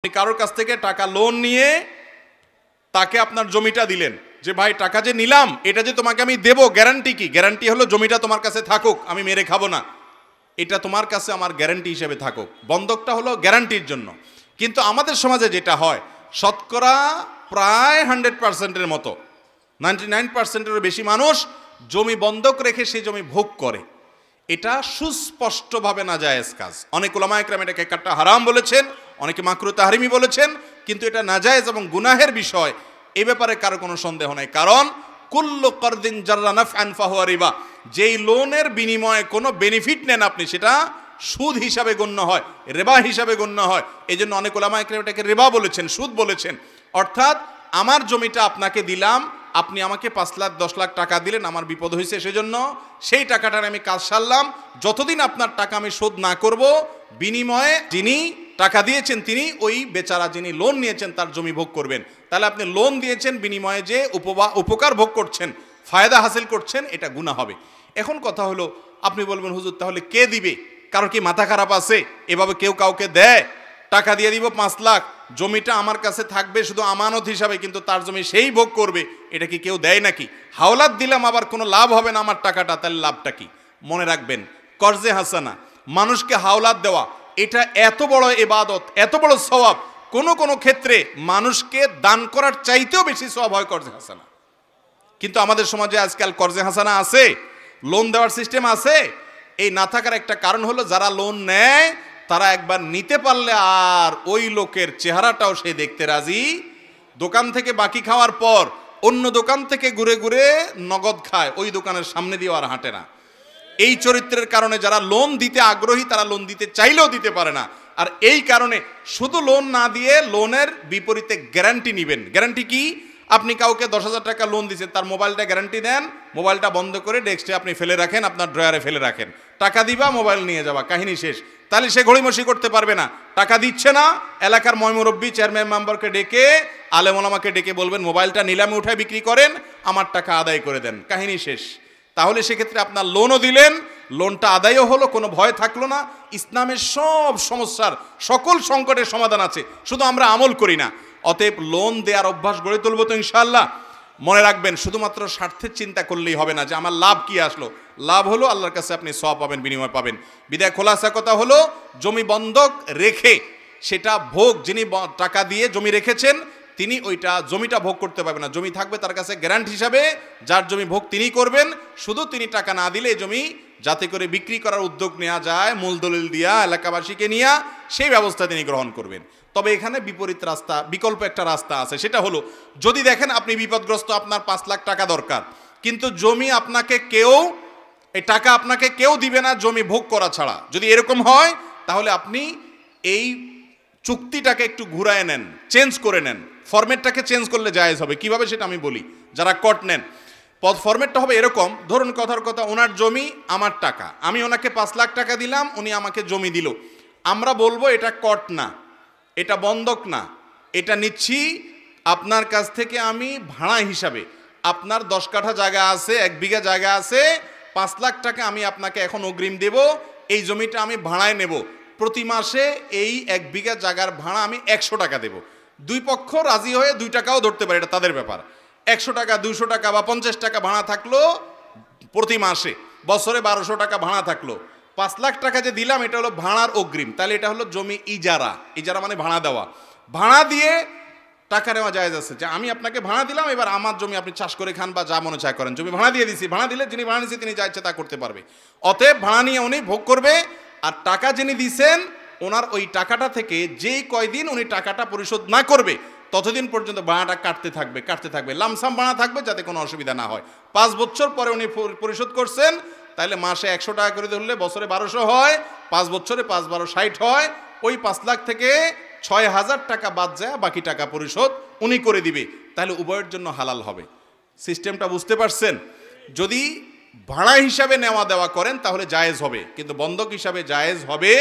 আপনি কারোর কাছ থেকে টাকা লোন নিয়ে তাকে আপনার জমিটা দিলেন, যে ভাই টাকা যে নিলাম এটা যে তোমাকে আমি দেব, গ্যারান্টি কি? গ্যারান্টি হলো জমিটা তোমার কাছে থাকুক, আমি মেরে খাবো না, এটা তোমার কাছে আমার গ্যারান্টি হিসেবে থাকুক। বন্ধকটা হলো গ্যারান্টির জন্য। কিন্তু আমাদের সমাজে যেটা হয়, শতকরা প্রায় 100%-এর মতো, 99%-এরও বেশি মানুষ জমি বন্ধক রেখে সেই জমি ভোগ করে। এটা সুস্পষ্টভাবে নাজায়েজ কাজ। অনেক উলামায়ে কেরাম এটাকে একটা হারাম বলেছেন, অনেকে মাকরুহ তাহরিমি বলেছেন, কিন্তু এটা নাজায়েজ এবং গুনাহের বিষয়, এ ব্যাপারে কারো কোনো সন্দেহ নেই। কারণ কুল্লু কারদিন জাররা নাফআন ফাহুয়া রিবা, যেই লোনের বিনিময়ে কোনো বেনিফিট নেন আপনি, সেটা সুদ হিসাবে গণ্য হয়, রিবা হিসাবে গণ্য হয়। এই জন্য অনেক উলামায়ে কেরাম এটাকে রিবা বলেছেন, সুদ বলেছেন। অর্থাৎ আমার জমিটা আপনাকে দিলাম, আপনি আমাকে 5 লাখ 10 লাখ টাকা দিলেন, আমার বিপদ হয়েছে, সেজন্য সেই টাকাটার আমি কাজ সারলাম। যতদিন আপনার টাকা আমি শোধ না করব, বিনিময়ে যিনি টাকা দিয়েছেন তিনি ওই বেচারা যিনি লোন নিয়েছেন তার জমি ভোগ করবেন। তাহলে আপনি লোন দিয়েছেন, বিনিময়ে যে উপকার ভোগ করছেন, ফায়দা হাসিল করছেন, এটা গুনাহ হবে। এখন কথা হলো, আপনি বলবেন হুজুর তাহলে কে দিবে? কারোর কি মাথা খারাপ আছে? এভাবে কেউ কাউকে দেয়? টাকা দিয়ে দিব 5 লাখ, জমিটা আমার কাছে থাকবে শুধু আমানত হিসাবে, কিন্তু তার জমি সেই ভোগ করবে, এটা কি কেউ দেয় নাকি? হাওলাত দিলাম, আবার কোনো লাভ হবে না আমার টাকাটা, তাহলে লাভটা কি? মনে রাখবেন, কর্জে হাসানা, মানুষকে হাওলাত দেওয়া, এটা এত বড় ইবাদত, এত বড় সওয়াব, কোনো ক্ষেত্রে মানুষকে দান করার চাইতেও বেশি সওয়াব হয় কর্জে হাসানা। কিন্তু আমাদের সমাজে আজকাল কর্জে হাসানা আছে, লোন দেওয়ার সিস্টেম আছে। এই না থাকার একটা কারণ হলো, যারা লোন নেয় তারা একবার নিতে পারলে আর ওই লোকের চেহারাটাও সে দেখতে রাজি। দোকান থেকে বাকি খাওয়ার পর অন্য দোকান থেকে ঘুরে ঘুরে নগদ খায়, ওই দোকানের সামনে দিয়ে আর হাঁটে না। এই চরিত্রের কারণে যারা লোন দিতে আগ্রহী তারা লোন দিতে চাইলেও দিতে পারে না। আর এই কারণে শুধু লোন না দিয়ে লোনের বিপরীতে গ্যারান্টি নেবেন। গ্যারান্টি কি? আপনি কাউকে 10,000 টাকা লোন দিচ্ছেন, তার মোবাইলটা গ্যারান্টি দেন, মোবাইলটা বন্ধ করে ডেস্কে আপনি ফেলে রাখেন, আপনার ড্রয়ারে ফেলে রাখেন, টাকা দিবা মোবাইল নিয়ে যাবা, কাহিনী শেষ। তাহলে সে ঘড়িমসি করতে পারবে না, টাকা দিচ্ছে না। এলাকার ময়মুরব্বী, চেয়ারম্যান মেম্বারকে ডেকে, আলেম ওলামাকে ডেকে বলবেন মোবাইলটা নিলামে উঠায় বিক্রি করেন, আমার টাকা আদায় করে দেন, কাহিনী শেষ। তাহলে সেক্ষেত্রে আপনার লোনও দিলেন, লোনটা আদায়ও হলো, কোনো ভয় থাকলো না। ইসলামের সব সমস্যার, সকল সংকটের সমাধান আছে, শুধু আমরা আমল করি না। অতএব লোন দেওয়ার অভ্যাস গড়ে তুলবো তো ইনশাআল্লাহ। মনে রাখবেন, শুধুমাত্র স্বার্থের চিন্তা করলেই হবে না যে আমার লাভ কি আসলো। লাভ হলো আল্লাহর কাছে আপনি সওয়াব পাবেন, বিনিময় পাবেন। বিদায় খোলাসা কথা হলো, জমি বন্ধক রেখে সেটা ভোগ, যিনি টাকা দিয়ে জমি রেখেছেন তিনি ওইটা জমিটা ভোগ করতে পারবেন না। জমি থাকবে তার কাছে গ্যারান্টি হিসাবে, যার জমি ভোগ তিনি করবেন। শুধু তিনি টাকা না দিলে জমি যাতে করে বিক্রি করার উদ্যোগ নেওয়া যায়, মূল দলিল দিয়া এলাকাবাসীকে নিয়ে, সেই ব্যবস্থা তিনি গ্রহণ করবেন। তবে এখানে বিপরীত রাস্তা, বিকল্প একটা রাস্তা আছে। সেটা হলো, যদি দেখেন আপনি বিপদগ্রস্ত, আপনার 5 লাখ টাকা দরকার, কিন্তু জমি আপনাকে কেউ, এই টাকা আপনাকে কেউ দিবে না জমি ভোগ করা ছাড়া, যদি এরকম হয় তাহলে আপনি এই চুক্তিটাকে একটু ঘুরায় নেন, চেঞ্জ করে নেন। ফরম্যাটটাকে চেঞ্জ করলে জায়েজ হবে। কিভাবে সেটা আমি বলি। যারা কট নেন, ফরম্যাটটা হবে এরকম, ধরুন কথার কথা, ওনার জমি আমার টাকা, আমি ওনাকে 5 লাখ টাকা দিলাম, উনি আমাকে জমি দিল। আমরা বলবো এটা কট না, এটা বন্ধক না, এটা নিচ্ছি আপনার কাছ থেকে আমি ভাড়া হিসাবে। আপনার 10 কাঠা জায়গা আছে, 1 বিঘা জায়গা আছে, 5 লাখ টাকা আমি আপনাকে এখন অগ্রিম দেব, এই জমিটা আমি ভাড়ায় নেব। প্রতি মাসে এই 1 বিঘা জায়গার ভাড়া আমি 100 টাকা দেব। দুই পক্ষ রাজি হয়ে 2 টাকাও ধরতে পারে, এটা তাদের ব্যাপার। 100 টাকা, 200 টাকা বা 50 টাকা ভাড়া থাকলো প্রতি মাসে, বছরে 1200 টাকা ভাড়া থাকলো। 5 লাখ টাকা যে দিলাম এটা হলো ভাড়ার অগ্রিম, তাহলে এটা হলো জমি ইজারা। ইজারা মানে ভাড়া দেওয়া। ভাড়া দিয়ে টাকা নেওয়া জায়েজ আছে, যে আমি আপনাকে ভাড়া দিলাম, এবার আমার জমি আপনি চাষ করে খান বা যা মনে চায় করেন, জমি ভাড়া দিয়ে দিছি। ভাড়া দিলে যিনি ভাড়া নিয়েছে তিনি যা ইচ্ছে তা করতে পারবে। অতএব ভাড়া নিয়ে উনি ভোগ করবে, আর টাকা যিনি দিয়েছেন ওনার ওই টাকাটা থেকে যেই কয়দিন উনি টাকাটা পরিশোধ না করবে ততদিন পর্যন্ত ভাড়াটা কাটতে থাকবে, লামসাম ভাড়া থাকবে, যাতে কোনো অসুবিধা না হয়। 5 বছর পরে উনি পরিশোধ করছেন, তাহলে মাসে 100 টাকা করে ধরলে বছরে 1200 হয়, 5 বছরে 5 12 60 হয়। ওই 5 লাখ থেকে 6,000 টাকা বাদ যায়, বাকি টাকা পরিশোধ উনি করে দিবে। তাহলে উভয়ের জন্য হালাল হবে। সিস্টেমটা বুঝতে পারছেন? যদি ভাড়া হিসাবে নেওয়া দেওয়া করেন তাহলে জায়েজ হবে, কিন্তু বন্ধক হিসাবে জায়েজ হবে